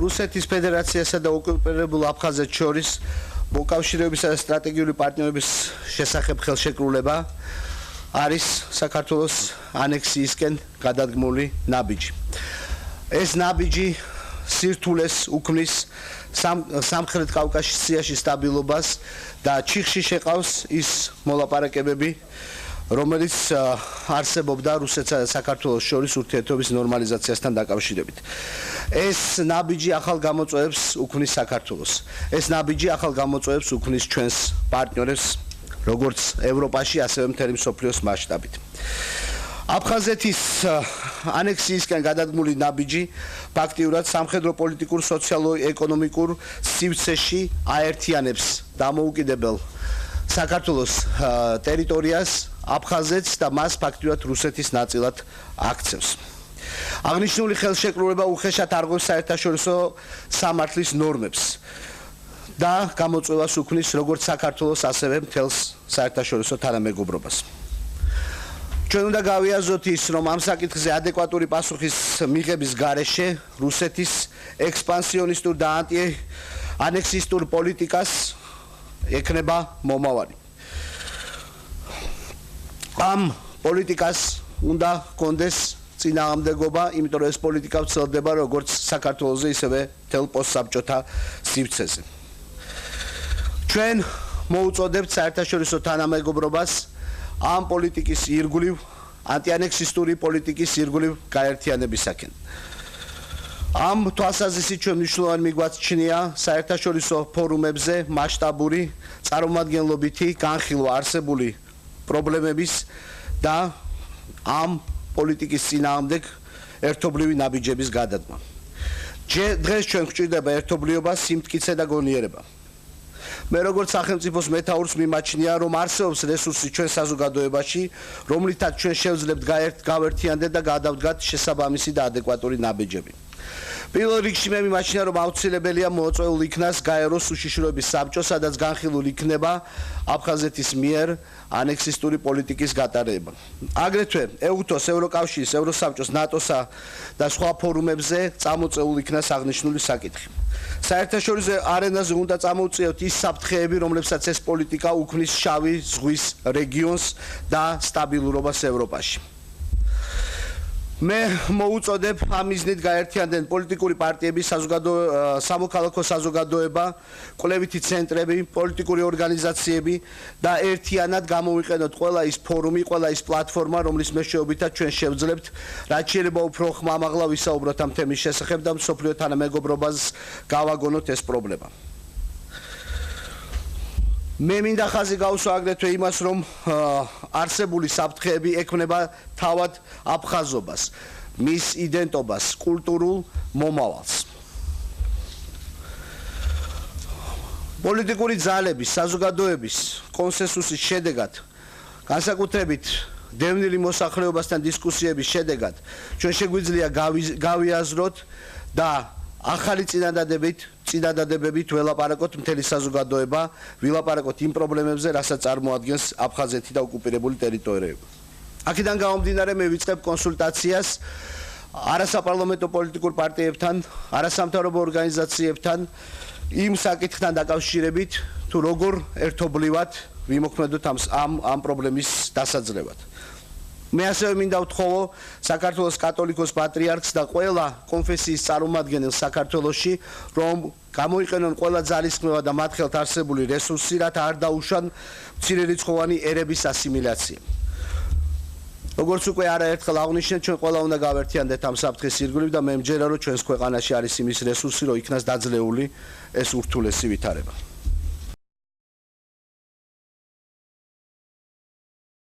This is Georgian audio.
რუსეთის ფედერაციასა და ოკუპირებულ აფხაზეთს შორის მოკავშირეობისა და სტრატეგიული პარტნიორობის შესახებ ხელშეკრულება არის საქართველოს ანექსიისკენ გადადგმული ნაბიჯი. ეს ნაბიჯი სირთულეს უქმნის სამხრეთ კავკასიაში სტაბილობას და ჩიხში შეყავს ის მოლაპარაკებები, რომელიც არსებობდა რუსეთსა და საქართველოს შორის ურთიერთობის ნორმალიზაციასთან დაკავშირებით. ეს ნაბიჯი ახალ გამოწვევებს უქმნის საქართველოს. ეს ნაბიჯი ახალ გამოწვევებს უქმნის ჩვენს პარტნიორებს, როგორც ევროპაში, ასევე მთელი მსოფლიოს მასშტაბით. აფხაზეთის ანექსიისკენ გადადგმული ნაბიჯი ფაქტიურად სამხედრო პოლიტიკურ, სოციალურ-ეკონომიკურ სივრცეში აერთიანებს დამოუკიდებელ საქართველოს ტერიტორიას, აფხაზეთს და მას ფაქტიურად რუსეთის ნაწილად აქცევს. აღნიშნული ხელშეკრულება უხეშად არღვევს საერთაშორისო სამართლის ნორმებს და გამოწვევას უქმნის როგორც საქართველოს, ასევე მთელს საერთაშორისო თანამეგობრობას. ჩვენ უნდა გავიაზროთ ის, რომ ამ საკითხზე ადეკვატური პასუხის მიღების გარეშე რუსეთის ექსპანსიონისტურ და ანტიანექსისტურ პოლიტიკას ექნება მომავალი. ამ პოლიტიკას უნდა ჰქონდეს წინააღმდეგობა, იმიტომ რომ ეს პოლიტიკა ვრცელდება როგორც საქართველოზე, ისევე მთელ პოსტსაბჭოთა სივრცეზე. ჩვენ მოუწოდებთ საერთაშორისო თანამეგობრობას ამ პოლიტიკის ირგვლივ, ანტიანექსისტური პოლიტიკის ირგვლივ გაერთიანებისაკენ. ამ თვალსაზრისით ჩვენ მნიშვნელოვანი მიგვაჩნია საერთაშორისო ფორუმებზე მასშტაბური, წარმომადგენლობითი განხილვა არსებული პრობლემების და ამ პოლიტიკის წინააღმდეგ ერთობლივი ნაბიჯების გადადგმა. დღეს ჩვენ გვჭირდება ერთობლიობა, სიმტკიცე და გონიერება. მე როგორც სახელმწიფოს მეთაურს მიმაჩნია, რომ არსებობს რესურსი ჩვენ საზოგადოებაში, რომლითაც ჩვენ შევძლებთ გავერთიანდეთ და გადავდგათ შესაბამისი და ადეკვატური ნაბიჯები. პირველ რიგში მე მიმაჩნია, რომ აუცილებელია მოწვეულ იქნას გაეროს უშიშროების საბჭო, სადაც განხილულ იქნება აფხაზეთის მიერ ანექსისტური პოლიტიკის გატარება. აგრეთვე ეუთოს, ევროკავშირის, ევროსაბჭოს, ნატოსა და სხვა ფორუმებზე წამოწეულ იქნას აღნიშნული საკითხი. საერთაშორისო არენაზე უნდა წამოუწიოთ ის საფრთხეები, რომლებსაც ეს პოლიტიკა უქმნის შავი ზღვის რეგიონს და სტაბილურობას ევროპაში. მე მოუწოდებ ამ მიზნით გაერთიანდნენ პოლიტიკური პარტიები, სამოქალაქო საზოგადოება, კვლევითი ცენტრები, პოლიტიკური ორგანიზაციები და ერთიანად გამოვიყენოთ ყველა ის ფორუმი, ყველა ის პლატფორმა, რომლის მეშვეობითაც ჩვენ შევძლებთ, რაც შეიძლება უფრო ხმამაღლა ვისაუბროთ ამ თემის შესახებ და მსოფლიო თანამეგობრობას გავაგონოთ ეს პრობლემა. მე მინდა ხაზი გავუსვა აგრეთვე იმას, რომ არსებული საფრთხეები ექმნება თავად აფხაზობას, მის იდენტობას, კულტურულ მომავალს. პოლიტიკური ძალების, საზოგადოების კონსენსუსის შედეგად, განსაკუთრებით დევნილი მოსახლეობასთან დისკუსიების შედეგად, ჩვენ შეგვიძლია გავიაზროთ და ახალი წინადადებებით ველაპარაკოთ მთელი საზოგადოება, ვილაპარაკოთ იმ პრობლემებზე, რასაც წარმოადგენს აფხაზეთი და ოკუპირებული ტერიტორიები. აქედან გამომდინარე მე ვიწყებ კონსულტაციას არასაპარლამენტო პოლიტიკურ პარტიებთან, არასამთავრობო ორგანიზაციებთან იმ საკითხთან დაკავშირებით, თუ როგორ ერთობლივად ვიმოქმედოთ ამ პრობლემის დასაძლევად. მე ასევე მინდა ვთხოვო საქართველოს კათოლიკოს პატრიარქს და ყველა კონფესიის წარმომადგენელს საქართველოში, რომ გამოიყენონ ყველა ძალისხმევა და მათ ხელთ არსებული რესურსი, რათა არ დაუშვან მცირერიცხოვანი ერების ასიმილაცია. როგორც უკვე არაერთხელ აღნიშნეთ, ჩვენ ყველა უნდა გავერთიანდეთ ამ საფრთხის ირგვლივ და მე მჯერა, რომ ჩვენს ქვეყანაში არის იმის რესურსი, რომ იქნას დაძლეული ეს ურთულესი ვითარება.